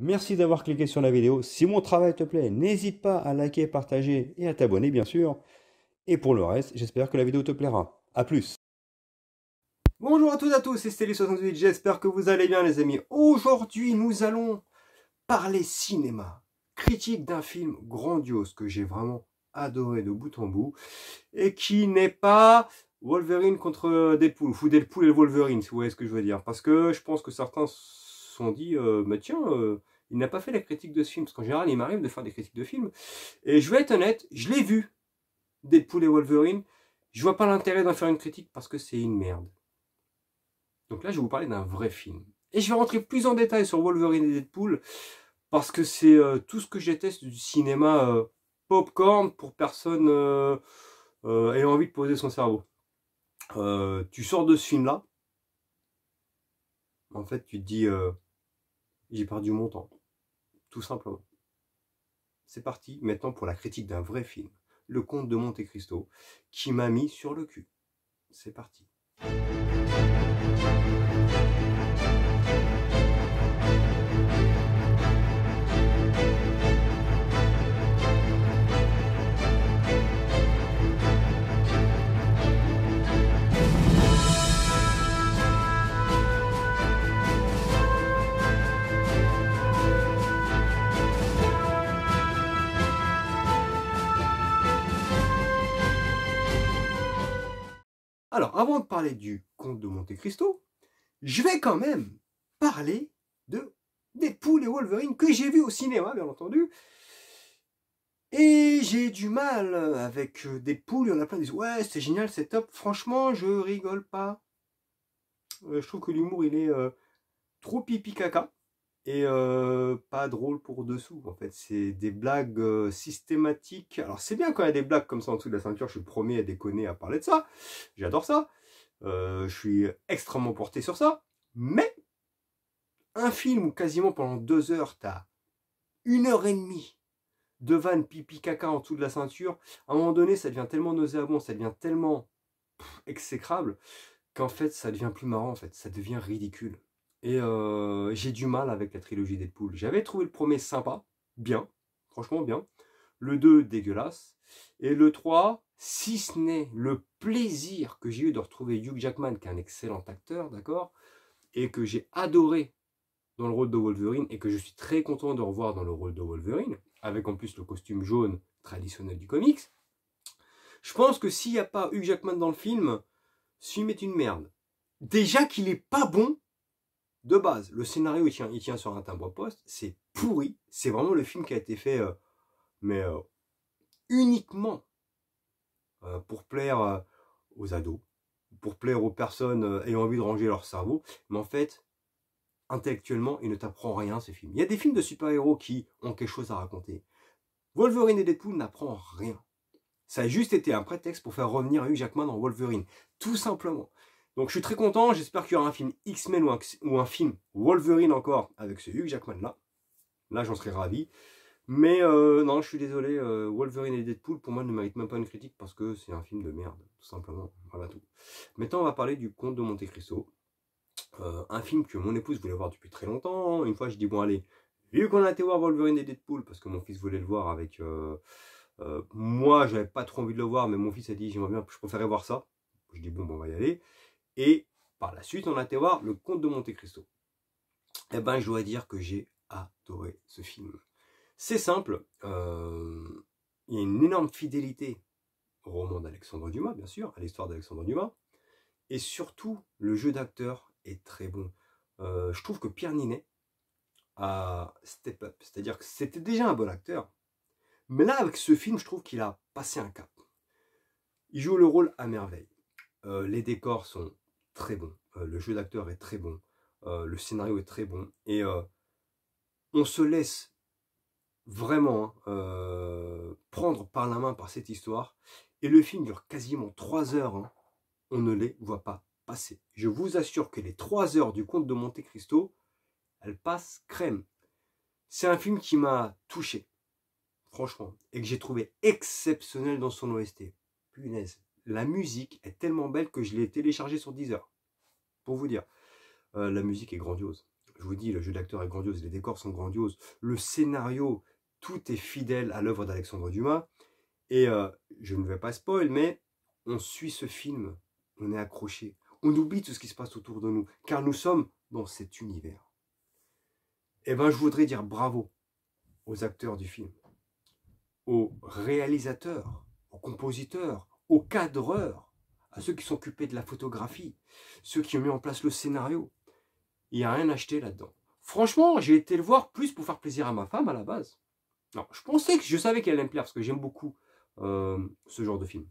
Merci d'avoir cliqué sur la vidéo. Si mon travail te plaît, n'hésite pas à liker, partager et à t'abonner, bien sûr. Et pour le reste, j'espère que la vidéo te plaira. A plus. Bonjour à toutes et à tous, c'est Stelly68, j'espère que vous allez bien les amis. Aujourd'hui, nous allons parler cinéma. Critique d'un film grandiose que j'ai vraiment adoré de bout en bout. Et qui n'est pas Wolverine contre Deadpool, ou Deadpool et le Wolverine, si vous voyez ce que je veux dire. Parce que je pense que certains se sont dit, mais tiens, il n'a pas fait la critique de ce film. Parce qu'en général, il m'arrive de faire des critiques de films. Et je vais être honnête, je l'ai vu, Deadpool et Wolverine. Je vois pas l'intérêt d'en faire une critique parce que c'est une merde. Donc là, je vais vous parler d'un vrai film. Et je vais rentrer plus en détail sur Wolverine et Deadpool parce que c'est tout ce que je déteste du cinéma popcorn pour personne ayant envie de poser son cerveau. Tu sors de ce film-là, en fait, tu te dis, j'ai perdu mon temps, tout simplement. C'est parti, maintenant pour la critique d'un vrai film, Le Comte de Monte-Cristo, qui m'a mis sur le cul. C'est parti. Alors, avant de parler du Comte de Monte-Cristo, je vais quand même parler de Deadpool et Wolverine que j'ai vu au cinéma, bien entendu. Et j'ai du mal avec Deadpool. Il y en a plein qui disent ouais, c'est génial, c'est top. Franchement, je rigole pas. Je trouve que l'humour, il est trop pipi caca. Et pas drôle pour dessous. En fait, c'est des blagues systématiques. Alors, c'est bien quand il y a des blagues comme ça en dessous de la ceinture. Je suis le premier à déconner, à parler de ça. J'adore ça. Je suis extrêmement porté sur ça. Mais un film où quasiment pendant 2 heures, t'as 1 heure et demie de vannes pipi caca en dessous de la ceinture, à un moment donné, ça devient tellement nauséabond, ça devient tellement exécrable, qu'en fait, ça devient plus marrant, en fait. Ça devient ridicule. Et j'ai du mal avec la trilogie Deadpool. J'avais trouvé le premier sympa, bien, franchement bien. Le 2, dégueulasse. Et le 3, si ce n'est le plaisir que j'ai eu de retrouver Hugh Jackman, qui est un excellent acteur, d'accord, et que j'ai adoré dans le rôle de Wolverine, et que je suis très content de revoir dans le rôle de Wolverine, avec en plus le costume jaune traditionnel du comics. Je pense que s'il n'y a pas Hugh Jackman dans le film, ce film est une merde. Déjà qu'il est pas bon de base. Le scénario, il tient sur un timbre-poste. C'est pourri. C'est vraiment le film qui a été fait, mais uniquement pour plaire aux ados, pour plaire aux personnes ayant envie de ranger leur cerveau. Mais en fait, intellectuellement, il ne t'apprend rien, ces films. Il y a des films de super-héros qui ont quelque chose à raconter. Wolverine et Deadpool n'apprend rien. Ça a juste été un prétexte pour faire revenir Hugh Jackman dans Wolverine. Tout simplement. Donc je suis très content, j'espère qu'il y aura un film X-Men ou un film Wolverine encore avec ce Hugh Jackman là. Là j'en serais ravi. Mais non, je suis désolé, Wolverine et Deadpool pour moi ne méritent même pas une critique parce que c'est un film de merde, tout simplement. Voilà tout. Maintenant on va parler du Comte de Monte-Cristo. Un film que mon épouse voulait voir depuis très longtemps. Une fois je dis bon allez, vu qu'on a été voir Wolverine et Deadpool parce que mon fils voulait le voir avec... moi, j'avais pas trop envie de le voir, mais mon fils a dit j'aimerais bien, je préférais voir ça. Je dis bon, on va y aller. Et par la suite, on a été voir Le Comte de Monte-Cristo. Et ben, je dois dire que j'ai adoré ce film. C'est simple, il y a une énorme fidélité au roman d'Alexandre Dumas, bien sûr, à l'histoire d'Alexandre Dumas. Et surtout, le jeu d'acteur est très bon. Je trouve que Pierre Ninet a step up, c'est-à-dire que c'était déjà un bon acteur. Mais là, avec ce film, je trouve qu'il a passé un cap. Il joue le rôle à merveille. Les décors sont très bons. Le jeu d'acteur est très bon. Le scénario est très bon. Et on se laisse vraiment prendre par la main par cette histoire. Et le film dure quasiment 3 heures. Hein. On ne les voit pas passer. Je vous assure que les 3 heures du Comte de Monte-Cristo, elles passent crème. C'est un film qui m'a touché. Franchement, et que j'ai trouvé exceptionnel dans son OST. Punaise, la musique est tellement belle que je l'ai téléchargée sur Deezer. Pour vous dire, la musique est grandiose. Je vous dis, le jeu d'acteur est grandiose, les décors sont grandioses, le scénario, tout est fidèle à l'œuvre d'Alexandre Dumas. Et je ne vais pas spoil, mais on suit ce film, on est accroché, on oublie tout ce qui se passe autour de nous, car nous sommes dans cet univers. Et ben, je voudrais dire bravo aux acteurs du film, aux réalisateurs, aux compositeurs, aux cadreurs, à ceux qui s'occupaient de la photographie, ceux qui ont mis en place le scénario. Il n'y a rien acheté là-dedans. Franchement, j'ai été le voir plus pour faire plaisir à ma femme à la base. Non, je savais qu'elle allait me plaire parce que j'aime beaucoup ce genre de film.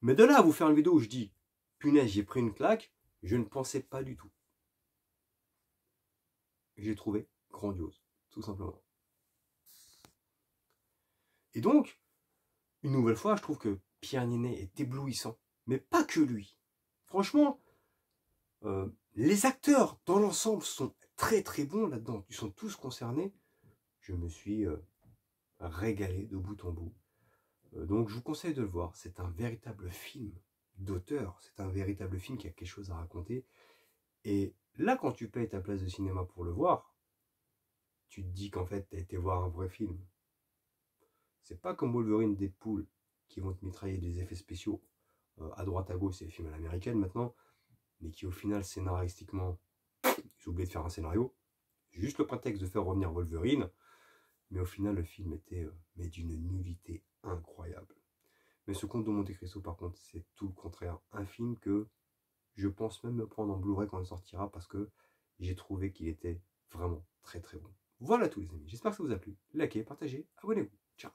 Mais de là à vous faire une vidéo où je dis punaise, j'ai pris une claque, je ne pensais pas du tout. J'ai trouvé grandiose, tout simplement. Et donc, une nouvelle fois, je trouve que Pierre Ninet est éblouissant, mais pas que lui. Franchement, les acteurs dans l'ensemble sont très très bons là-dedans. Ils sont tous concernés. Je me suis régalé de bout en bout. Donc je vous conseille de le voir. C'est un véritable film d'auteur. C'est un véritable film qui a quelque chose à raconter. Et là, quand tu payes ta place de cinéma pour le voir, tu te dis qu'en fait, tu as été voir un vrai film. C'est pas comme Wolverine, Deadpool, qui vont te mitrailler des effets spéciaux à droite à gauche, c'est des films à l'américaine maintenant, mais qui au final, scénaristiquement, ils ont oublié de faire un scénario. Juste le prétexte de faire revenir Wolverine, mais au final, le film était mais d'une nullité incroyable. Mais ce Comte de Monte Cristo, par contre, c'est tout le contraire. Un film que je pense même me prendre en Blu-ray quand il sortira, parce que j'ai trouvé qu'il était vraiment très très bon. Voilà tous les amis, j'espère que ça vous a plu. Likez, partagez, abonnez-vous. Ciao.